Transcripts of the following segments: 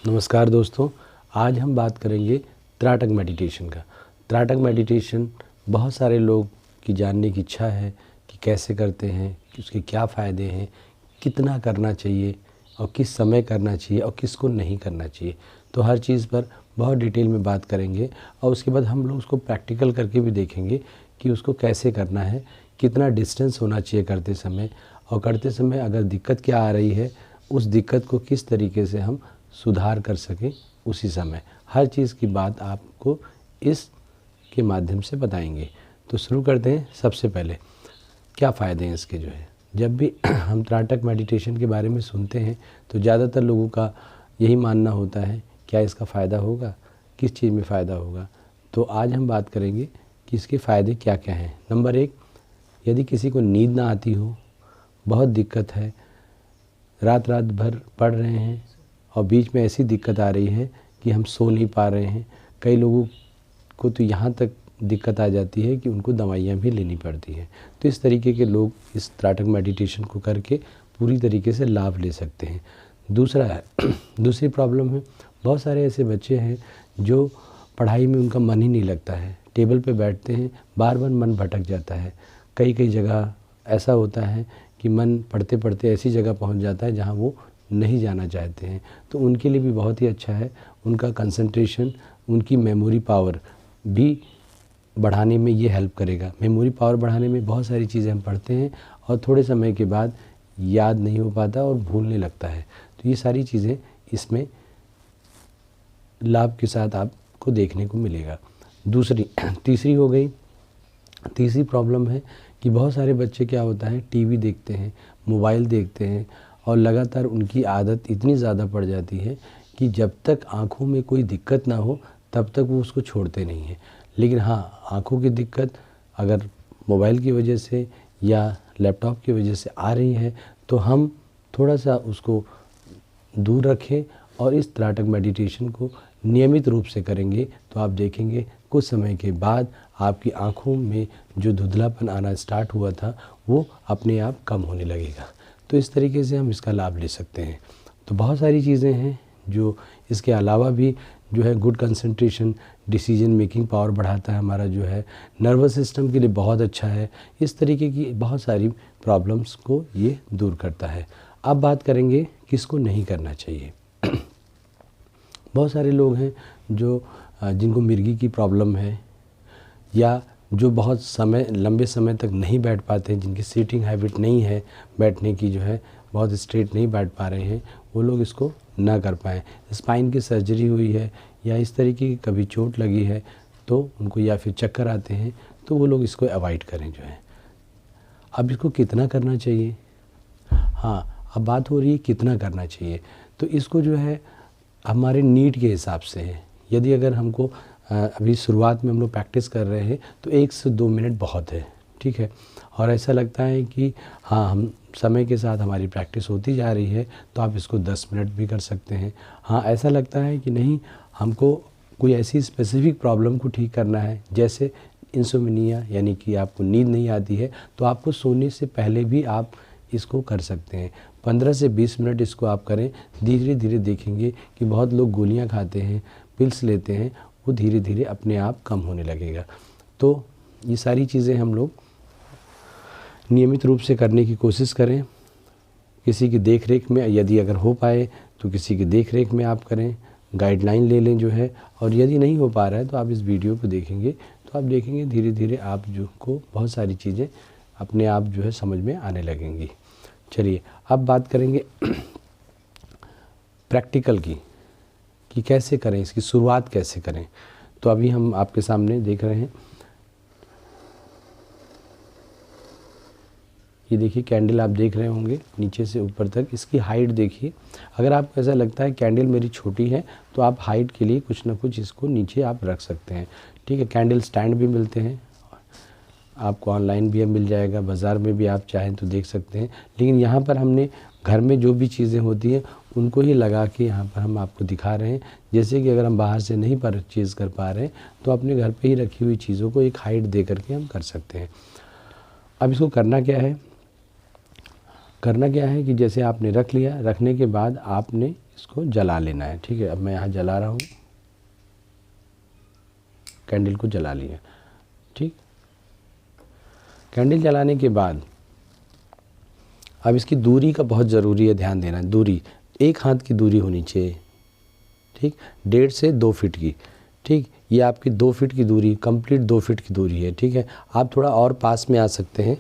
नमस्कार दोस्तों, आज हम बात करेंगे त्राटक मेडिटेशन का। त्राटक मेडिटेशन बहुत सारे लोग की जानने की इच्छा है कि कैसे करते हैं, कि उसके क्या फ़ायदे हैं, कितना करना चाहिए और किस समय करना चाहिए और किसको नहीं करना चाहिए। तो हर चीज़ पर बहुत डिटेल में बात करेंगे और उसके बाद हम लोग उसको प्रैक्टिकल करके भी देखेंगे कि उसको कैसे करना है, कितना डिस्टेंस होना चाहिए करते समय, और करते समय अगर दिक्कत क्या आ रही है उस दिक्कत को किस तरीके से हम सुधार कर सकें उसी समय। हर चीज़ की बात आपको इस के माध्यम से बताएंगे। तो शुरू करते हैं। सबसे पहले क्या फ़ायदे हैं इसके जब भी हम त्राटक मेडिटेशन के बारे में सुनते हैं तो ज़्यादातर लोगों का यही मानना होता है, क्या इसका फ़ायदा होगा, किस चीज़ में फ़ायदा होगा। तो आज हम बात करेंगे कि इसके फ़ायदे क्या क्या हैं। नंबर 1, यदि किसी को नींद ना आती हो, बहुत दिक्कत है, रात भर पढ़ रहे हैं और बीच में ऐसी दिक्कत आ रही है कि हम सो नहीं पा रहे हैं। कई लोगों को तो यहाँ तक दिक्कत आ जाती है कि उनको दवाइयाँ भी लेनी पड़ती हैं। तो इस तरीके के लोग इस त्राटक मेडिटेशन को करके पूरी तरीके से लाभ ले सकते हैं। दूसरा है दूसरी प्रॉब्लम है, बहुत सारे ऐसे बच्चे हैं जो पढ़ाई में उनका मन ही नहीं लगता है, टेबल पे बैठते हैं, बार बार मन भटक जाता है। कई जगह ऐसा होता है कि मन पढ़ते पढ़ते ऐसी जगह पहुंच जाता है जहां वो नहीं जाना चाहते हैं। तो उनके लिए भी बहुत ही अच्छा है, उनका कंसंट्रेशन, उनकी मेमोरी पावर भी बढ़ाने में ये हेल्प करेगा। मेमोरी पावर बढ़ाने में बहुत सारी चीज़ें हम पढ़ते हैं और थोड़े समय के बाद याद नहीं हो पाता और भूलने लगता है। तो ये सारी चीज़ें इसमें लाभ के साथ आपको देखने को मिलेगा। तीसरी प्रॉब्लम है कि बहुत सारे बच्चे क्या होता है, टीवी देखते हैं, मोबाइल देखते हैं और लगातार उनकी आदत इतनी ज़्यादा पड़ जाती है कि जब तक आँखों में कोई दिक्कत ना हो तब तक वो उसको छोड़ते नहीं हैं। लेकिन हाँ, आँखों की दिक्कत अगर मोबाइल की वजह से या लैपटॉप की वजह से आ रही है तो हम थोड़ा सा उसको दूर रखें और इस त्राटक मेडिटेशन को नियमित रूप से करेंगे तो आप देखेंगे कुछ समय के बाद आपकी आँखों में जो धुंधलापन आना स्टार्ट हुआ था वो अपने आप कम होने लगेगा। तो इस तरीके से हम इसका लाभ ले सकते हैं। तो बहुत सारी चीज़ें हैं जो इसके अलावा भी good concentration, decision making power बढ़ाता है, हमारा नर्वस सिस्टम के लिए बहुत अच्छा है। इस तरीके की बहुत सारी प्रॉब्लम्स को ये दूर करता है। अब बात करेंगे किसको नहीं करना चाहिए। बहुत सारे लोग हैं जिनको मिर्गी की प्रॉब्लम है या जो बहुत लंबे समय तक नहीं बैठ पाते हैं, जिनकी सीटिंग हैबिट नहीं है, बैठने की बहुत स्ट्रेट नहीं बैठ पा रहे हैं, वो लोग इसको ना कर पाएँ। स्पाइन की सर्जरी हुई है या इस तरीके की कभी चोट लगी है तो उनको या फिर चक्कर आते हैं तो वो लोग इसको अवॉइड करें। अब इसको कितना करना चाहिए, हाँ अब बात हो रही है कितना करना चाहिए। तो इसको हमारे नीड के हिसाब से है। यदि अगर हमको अभी शुरुआत में हम लोग प्रैक्टिस कर रहे हैं तो 1 से 2 मिनट बहुत है, ठीक है। और ऐसा लगता है कि हाँ, हम समय के साथ हमारी प्रैक्टिस होती जा रही है तो आप इसको 10 मिनट भी कर सकते हैं। हाँ, ऐसा लगता है कि नहीं, हमको कोई ऐसी स्पेसिफिक प्रॉब्लम को ठीक करना है, जैसे इंसोम्निया यानी कि आपको नींद नहीं आती है, तो आपको सोने से पहले भी आप इसको कर सकते हैं। 15 से 20 मिनट इसको आप करें। धीरे धीरे देखेंगे कि बहुत लोग गोलियां खाते हैं, पिल्स लेते हैं, वो धीरे धीरे अपने आप कम होने लगेगा। तो ये सारी चीज़ें हम लोग नियमित रूप से करने की कोशिश करें। किसी की देख रेख में, यदि अगर हो पाए तो किसी की देख रेख में आप करें, गाइडलाइन ले लें और यदि नहीं हो पा रहा है तो आप इस वीडियो को देखेंगे तो आप देखेंगे धीरे धीरे आप को बहुत सारी चीज़ें अपने आप समझ में आने लगेंगी। चलिए अब बात करेंगे प्रैक्टिकल की, कि कैसे करें, इसकी शुरुआत कैसे करें। तो अभी हम आपके सामने देख रहे हैं, ये देखिए कैंडल आप देख रहे होंगे नीचे से ऊपर तक, इसकी हाइट देखिए। अगर आपको ऐसा लगता है कैंडल मेरी छोटी है तो आप हाइट के लिए कुछ ना कुछ इसको नीचे आप रख सकते हैं, ठीक है। कैंडल स्टैंड भी मिलते हैं, आपको ऑनलाइन भी मिल जाएगा, बाज़ार में भी आप चाहें तो देख सकते हैं। लेकिन यहाँ पर हमने घर में जो भी चीज़ें होती हैं उनको ही लगा के यहाँ पर हम आपको दिखा रहे हैं। जैसे कि अगर हम बाहर से नहीं परचेज़ कर पा रहे हैं तो अपने घर पे ही रखी हुई चीज़ों को एक हाइट दे करके हम कर सकते हैं। अब इसको करना क्या है, करना क्या है कि जैसे आपने रख लिया, रखने के बाद आपने इसको जला लेना है। ठीक है, अब मैं यहाँ जला रहा हूँ, कैंडल को जला लिया। ठीक, कैंडल जलाने के बाद अब इसकी दूरी का बहुत ज़रूरी है, ध्यान देना। दूरी 1 हाथ की दूरी होनी चाहिए। ठीक, 1.5 से 2 फीट की। ठीक, ये आपकी 2 फीट की दूरी, कंप्लीट 2 फीट की दूरी है। ठीक है, आप थोड़ा और पास में आ सकते हैं,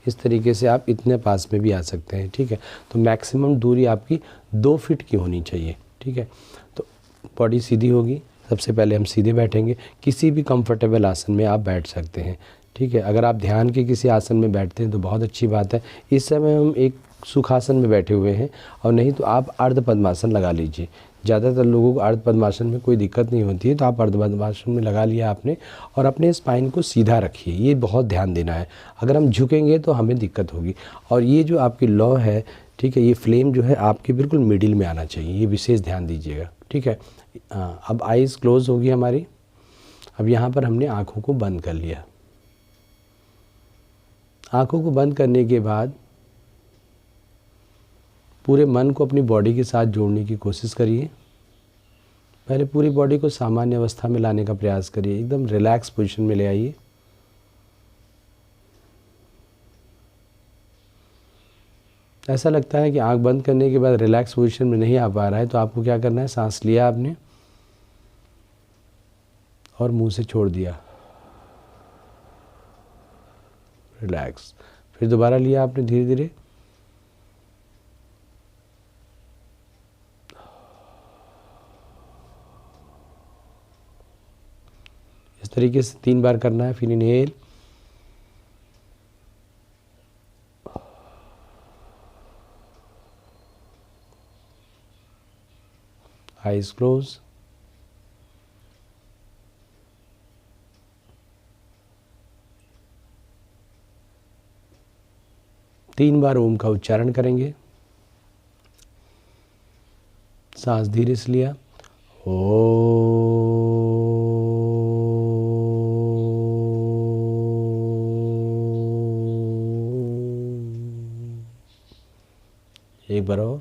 इस तरीके से आप इतने पास में भी आ सकते हैं। ठीक है, तो मैक्सिमम दूरी आपकी 2 फीट की होनी चाहिए। ठीक है, तो बॉडी सीधी होगी। सबसे पहले हम सीधे बैठेंगे, किसी भी कंफर्टेबल आसन में आप बैठ सकते हैं। ठीक है, अगर आप ध्यान के किसी आसन में बैठते हैं तो बहुत अच्छी बात है। इस समय हम एक सुखासन में बैठे हुए हैं, और नहीं तो आप अर्ध पद्मासन लगा लीजिए। ज़्यादातर लोगों को अर्ध पद्मासन में कोई दिक्कत नहीं होती है, तो आप अर्ध पद्मासन में लगा लिया आपने, और अपने स्पाइन को सीधा रखिए। ये बहुत ध्यान देना है, अगर हम झुकेंगे तो हमें दिक्कत होगी। और ये जो आपकी लौ है, ठीक है, ये फ्लेम जो है आपके बिल्कुल मिडिल में आना चाहिए, ये विशेष ध्यान दीजिएगा। ठीक है, अब आइज़ क्लोज होगी हमारी। अब यहाँ पर हमने आँखों को बंद कर लिया। आँखों को बंद करने के बाद पूरे मन को अपनी बॉडी के साथ जोड़ने की कोशिश करिए। पहले पूरी बॉडी को सामान्य अवस्था में लाने का प्रयास करिए, एकदम रिलैक्स पोजीशन में ले आइए। ऐसा लगता है कि आंख बंद करने के बाद रिलैक्स पोजीशन में नहीं आ पा रहा है, तो आपको क्या करना है, सांस लिया आपने और मुंह से छोड़ दिया, रिलैक्स। फिर दोबारा लिया आपने धीरे धीरे, इस तरीके से 3 बार करना है। फिर इनहेल, आइज क्लोज, तीन बार ओम का उच्चारण करेंगे। सांस धीरे से लिया, ओ, एक बार और,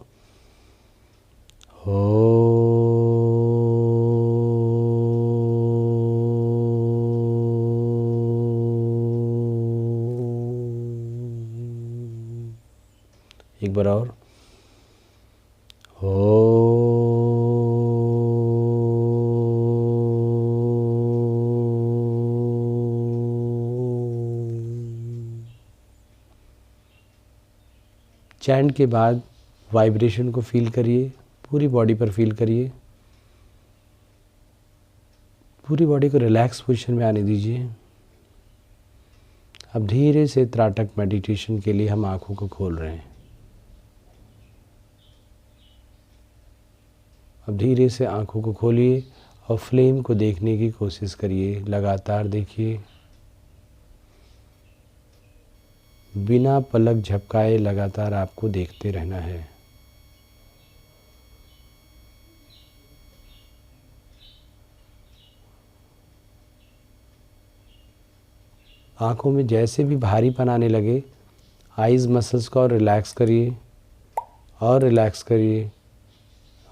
एक बार और, चैंट के बाद वाइब्रेशन को फील करिए, पूरी बॉडी पर फील करिए। पूरी बॉडी को रिलैक्स पोजीशन में आने दीजिए। अब धीरे से त्राटक मेडिटेशन के लिए हम आंखों को खोल रहे हैं। अब धीरे से आंखों को खोलिए और फ्लेम को देखने की कोशिश करिए, लगातार देखिए, बिना पलक झपकाए लगातार आपको देखते रहना है। आँखों में जैसे भी भारीपन आने लगे, आइज़ मसल्स को और रिलैक्स करिए और रिलैक्स करिए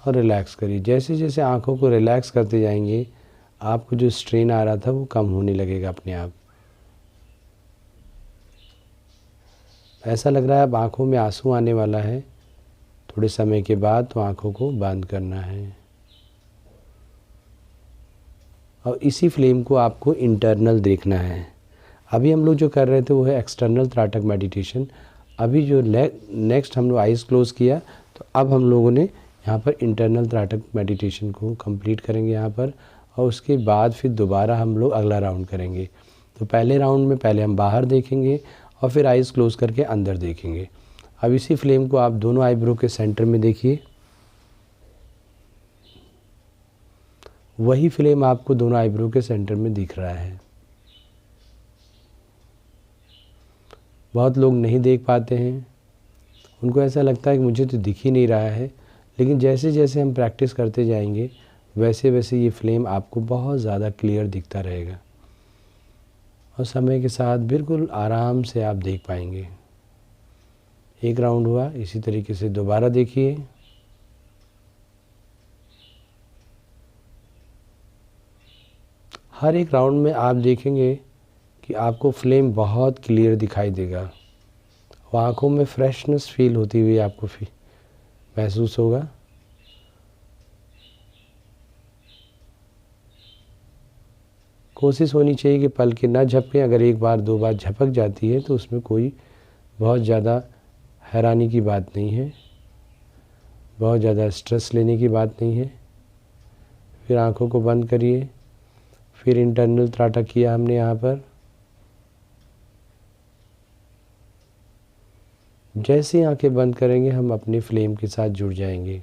और रिलैक्स करिए। जैसे जैसे आँखों को रिलैक्स करते जाएंगे, आपको जो स्ट्रेन आ रहा था वो कम होने लगेगा अपने आप। ऐसा लग रहा है अब आँखों में आंसू आने वाला है थोड़े समय के बाद, तो आँखों को बंद करना है। और इसी फ्लेम को आपको इंटरनल देखना है। अभी हम लोग जो कर रहे थे वो है एक्सटर्नल त्राटक मेडिटेशन। अभी जो नेक्स्ट हम लोग आइज़ क्लोज़ किया, तो अब हम लोगों ने यहाँ पर इंटरनल त्राटक मेडिटेशन को कंप्लीट करेंगे यहाँ पर, और उसके बाद फिर दोबारा हम लोग अगला राउंड करेंगे। तो पहले राउंड में पहले हम बाहर देखेंगे और फिर आइज़ क्लोज़ करके अंदर देखेंगे। अब इसी फ्लेम को आप दोनों आईब्रो के सेंटर में देखिए, वही फ्लेम आपको दोनों आईब्रो के सेंटर में दिख रहा है। बहुत लोग नहीं देख पाते हैं, उनको ऐसा लगता है कि मुझे तो दिख ही नहीं रहा है, लेकिन जैसे जैसे हम प्रैक्टिस करते जाएंगे वैसे वैसे ये फ्लेम आपको बहुत ज़्यादा क्लियर दिखता रहेगा, और समय के साथ बिल्कुल आराम से आप देख पाएंगे। एक राउंड हुआ। इसी तरीके से दोबारा देखिए। हर एक राउंड में आप देखेंगे कि आपको फ्लेम बहुत क्लियर दिखाई देगा, और आँखों में फ्रेशनेस फील होती हुई आपको महसूस होगा। कोशिश होनी चाहिए कि पलकें ना झपकें। अगर एक बार दो बार झपक जाती है तो उसमें कोई बहुत ज़्यादा हैरानी की बात नहीं है, बहुत ज़्यादा स्ट्रेस लेने की बात नहीं है। फिर आँखों को बंद करिए। फिर इंटरनल त्राटक किया हमने यहाँ पर। जैसे ही आंखें बंद करेंगे हम अपने फ्लेम के साथ जुड़ जाएंगे।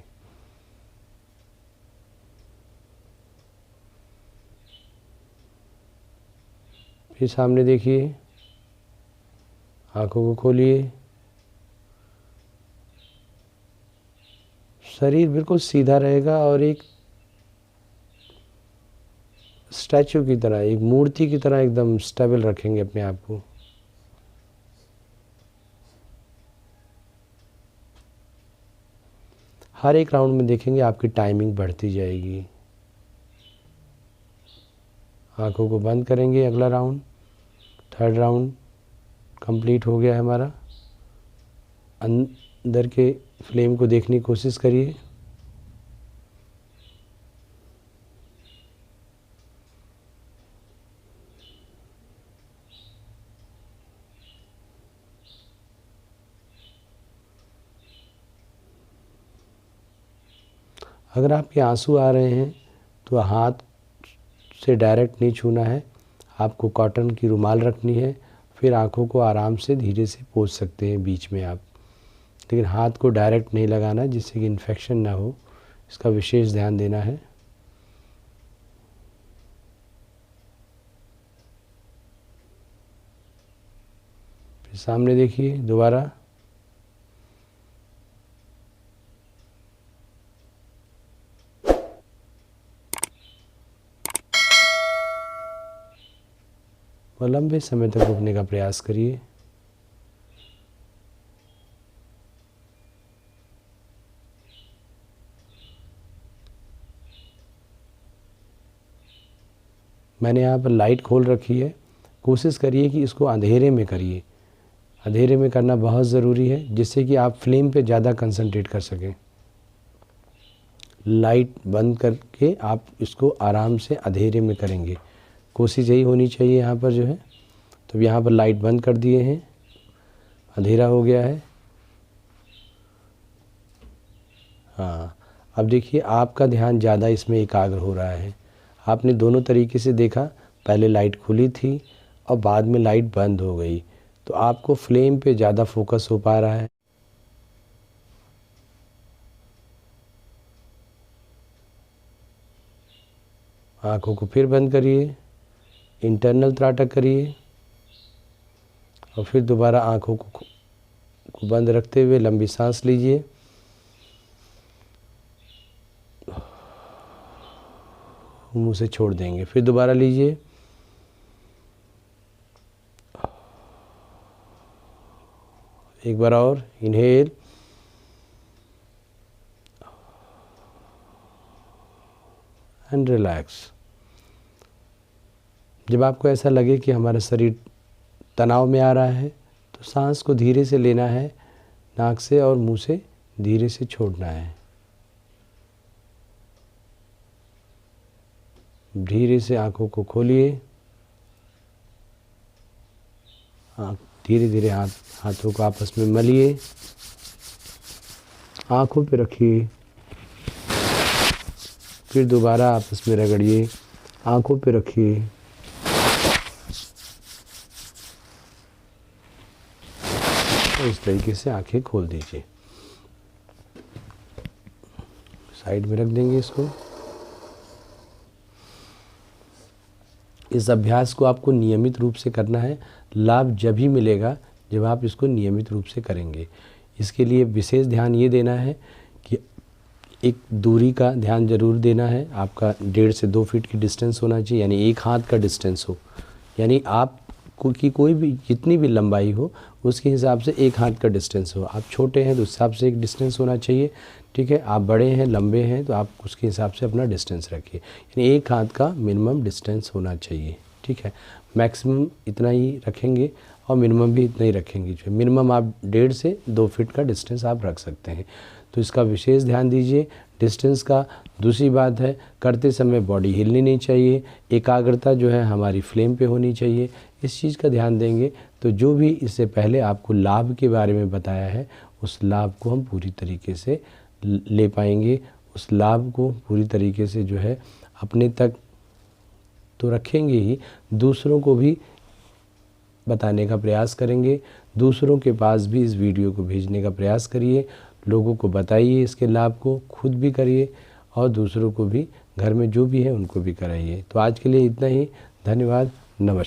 फिर सामने देखिए, आंखों को खोलिए। शरीर बिल्कुल सीधा रहेगा और एक स्टैचू की तरह, एक मूर्ति की तरह एकदम स्टेबल रखेंगे अपने आप को। हर एक राउंड में देखेंगे आपकी टाइमिंग बढ़ती जाएगी। आंखों को बंद करेंगे। अगला राउंड, थर्ड राउंड कंप्लीट हो गया है हमारा। अंदर के फ्लेम को देखने की कोशिश करिए। अगर आपके आंसू आ रहे हैं तो हाथ से डायरेक्ट नहीं छूना है, आपको कॉटन की रुमाल रखनी है। फिर आंखों को आराम से धीरे से पोंछ सकते हैं बीच में आप, लेकिन हाथ को डायरेक्ट नहीं लगाना जिससे कि इन्फेक्शन ना हो, इसका विशेष ध्यान देना है। फिर सामने देखिए दोबारा। और लंबे समय तक रुकने का प्रयास करिए। मैंने यहाँ पर लाइट खोल रखी है। कोशिश करिए कि इसको अंधेरे में करिए। अंधेरे में करना बहुत ज़रूरी है जिससे कि आप फ्लेम पे ज़्यादा कंसंट्रेट कर सकें। लाइट बंद करके आप इसको आराम से अंधेरे में करेंगे, कोशिश यही होनी चाहिए यहाँ पर जो है। तो यहाँ पर लाइट बंद कर दिए हैं, अंधेरा हो गया है। हाँ, अब देखिए आपका ध्यान ज़्यादा इसमें एकाग्र हो रहा है। आपने दोनों तरीके से देखा, पहले लाइट खुली थी और बाद में लाइट बंद हो गई, तो आपको फ्लेम पे ज़्यादा फोकस हो पा रहा है। आँखों को फिर बंद करिए, इंटरनल त्राटक करिए और फिर दोबारा आँखों को बंद रखते हुए लंबी सांस लीजिए। मुंह से छोड़ देंगे। फिर दोबारा लीजिए। एक बार और इनहेल एंड रिलैक्स। जब आपको ऐसा लगे कि हमारा शरीर तनाव में आ रहा है तो सांस को धीरे से लेना है, नाक से और मुंह से धीरे से छोड़ना है। धीरे से आंखों को खोलिए। धीरे धीरे हाथों को आपस में मलिए, आंखों पे रखिए, फिर दोबारा आपस में रगड़िए, आंखों पे रखिए। और इस तरीके से आंखें खोल दीजिए। साइड में रख देंगे इसको। इस अभ्यास को आपको नियमित रूप से करना है। लाभ जब ही मिलेगा जब आप इसको नियमित रूप से करेंगे। इसके लिए विशेष ध्यान ये देना है कि एक दूरी का ध्यान जरूर देना है। आपका 1.5 से 2 फीट की डिस्टेंस होना चाहिए, यानी एक हाथ का डिस्टेंस हो। यानी आप की कोई भी जितनी भी लंबाई हो उसके हिसाब से एक हाथ का डिस्टेंस हो। आप छोटे हैं तो उस हिसाब से एक डिस्टेंस होना चाहिए, ठीक है। आप बड़े हैं, लंबे हैं, तो आप उसके हिसाब से अपना डिस्टेंस रखिए, यानी एक हाथ का मिनिमम डिस्टेंस होना चाहिए, ठीक है। मैक्सिमम इतना ही रखेंगे और मिनिमम भी इतना ही रखेंगे। जो मिनिमम आप 1.5 से 2 फीट का डिस्टेंस आप रख सकते हैं, तो इसका विशेष ध्यान दीजिए डिस्टेंस का। दूसरी बात है, करते समय बॉडी हिलनी नहीं चाहिए, एकाग्रता जो है हमारी फ्लेम पे होनी चाहिए। इस चीज़ का ध्यान देंगे तो जो भी इससे पहले आपको लाभ के बारे में बताया है उस लाभ को हम पूरी तरीके से ले पाएंगे, उस लाभ को पूरी तरीके से जो है अपने तक तो रखेंगे ही, दूसरों को भी बताने का प्रयास करेंगे। दूसरों के पास भी इस वीडियो को भेजने का प्रयास करिए, लोगों को बताइए इसके लाभ को, खुद भी करिए और दूसरों को भी, घर में जो भी है उनको भी कराइए। तो आज के लिए इतना ही, धन्यवाद, नमस्कार।